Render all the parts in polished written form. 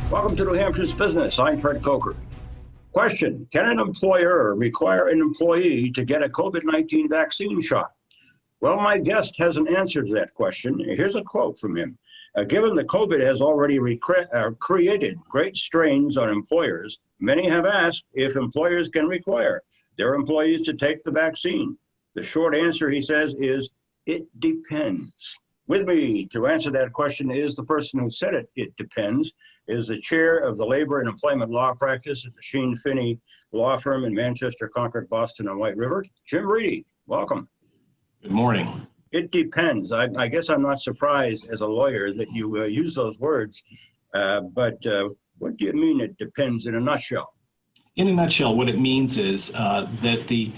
Welcome to New Hampshire's Business. I'm Fred Coker. Question: can an employer require an employee to get a COVID-19 vaccine shot? Well, my guest has an answer to that question. Here's a quote from him. Given that COVID has already created great strains on employers, many have asked if employers can require their employees to take the vaccine. The short answer, he says, is it depends. With me to answer that question is the person who said it depends, is the chair of the Labor and Employment Law Practice at the Sheen Finney Law Firm in Manchester, Concord, Boston, and White River, Jim Reedy. Welcome. Good morning. It depends. I guess I'm not surprised as a lawyer that you use those words, but what do you mean it depends in a nutshell? In a nutshell, what it means is that the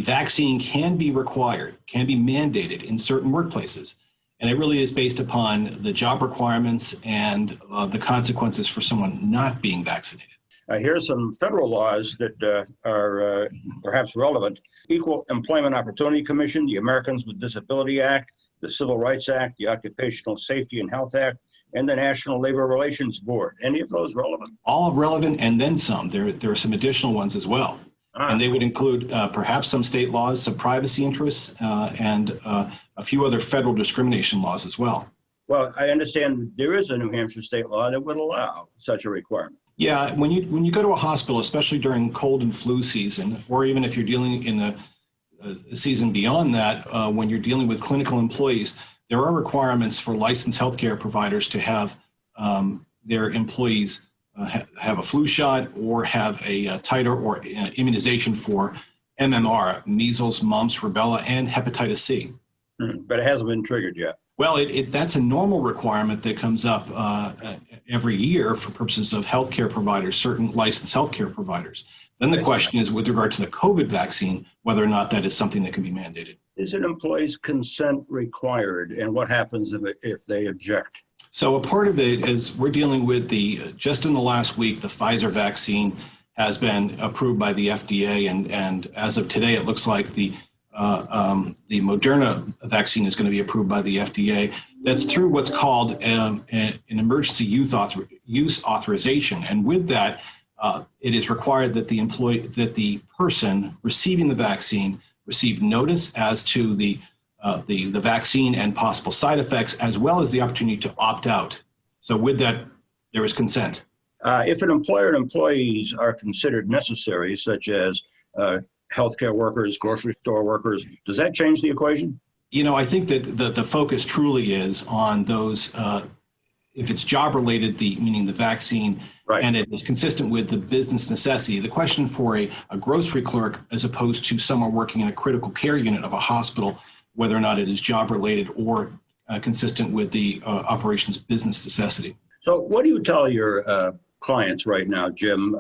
vaccine can be required, can be mandated in certain workplaces. And it really is based upon the job requirements and the consequences for someone not being vaccinated. Here's some federal laws that are perhaps relevant. Equal Employment Opportunity Commission, the Americans with Disability Act, the Civil Rights Act, the Occupational Safety and Health Act, and the National Labor Relations Board. Any of those relevant? All relevant and then some. There are some additional ones as well. And they would include perhaps some state laws, some privacy interests, and a few other federal discrimination laws as well. Well, I understand there is a New Hampshire state law that would allow such a requirement. Yeah, when you go to a hospital, especially during cold and flu season, or even if you're dealing in a season beyond that, when you're dealing with clinical employees, there are requirements for licensed healthcare providers to have their employees have a flu shot or have a titer or immunization for MMR, measles, mumps, rubella, and hepatitis C. But it hasn't been triggered yet. Well, that's a normal requirement that comes up every year for purposes of healthcare providers, certain licensed healthcare providers. Then the question is, with regard to the COVID vaccine, whether or not that is something that can be mandated. Is an employee's consent required, and what happens if they object? So a part of it is we're dealing with just in the last week, the Pfizer vaccine has been approved by the FDA, and as of today, it looks like the Moderna vaccine is going to be approved by the FDA. That's through what's called an emergency use authorization, and with that, it is required that the person receiving the vaccine receive notice as to the vaccine and possible side effects, as well as the opportunity to opt out. So with that, there is consent. If an employer and employees are considered necessary, such as healthcare workers, grocery store workers, does that change the equation? You know, I think that the focus truly is on those, if it's job related, meaning the vaccine, right, and it is consistent with the business necessity. The question for a grocery clerk, as opposed to someone working in a critical care unit of a hospital, whether or not it is job related or consistent with the operations business necessity. So what do you tell your clients right now, Jim,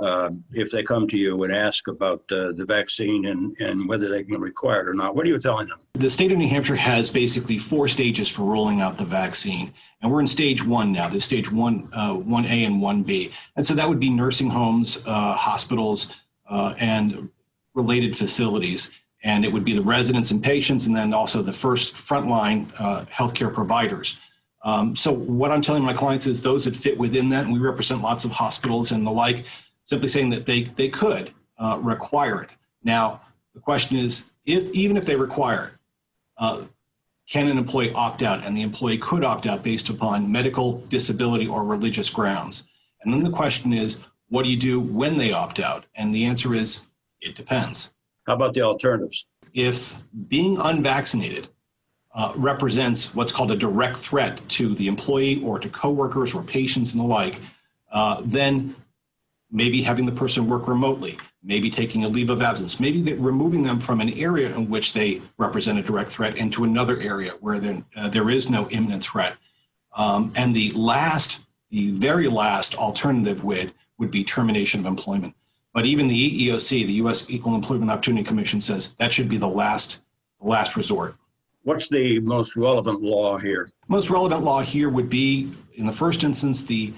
if they come to you and ask about the vaccine and whether they can require it or not? What are you telling them? The state of New Hampshire has basically 4 stages for rolling out the vaccine. And we're in stage 1 now. There's stage 1A and 1B. And so that would be nursing homes, hospitals, and related facilities. And it would be the residents and patients, and then also the first frontline healthcare providers. So what I'm telling my clients is those that fit within that, and we represent lots of hospitals and the like, simply saying that they could require it. Now, the question is, even if they require it, can an employee opt out? And the employee could opt out based upon medical, disability, or religious grounds. And then the question is, what do you do when they opt out? And the answer is, it depends. How about the alternatives? If being unvaccinated represents what's called a direct threat to the employee or to coworkers or patients and the like, then maybe having the person work remotely, maybe taking a leave of absence, maybe removing them from an area in which they represent a direct threat into another area where there is no imminent threat. And the very last alternative would be termination of employment. But even the EEOC, the U.S. Equal Employment Opportunity Commission, says that should be the last resort. What's the most relevant law here? Most relevant law here would be, in the first instance, the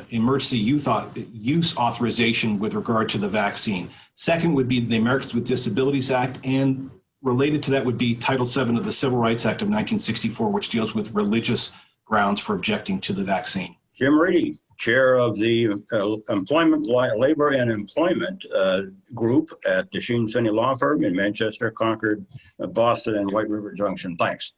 emergency use authorization with regard to the vaccine. Second would be the Americans with Disabilities Act, and related to that would be Title VII of the Civil Rights Act of 1964, which deals with religious grounds for objecting to the vaccine. Jim Reedy, Chair of the Labor and Employment Group at the Sheen Finney Law Firm in Manchester, Concord, Boston, and White River Junction. Thanks.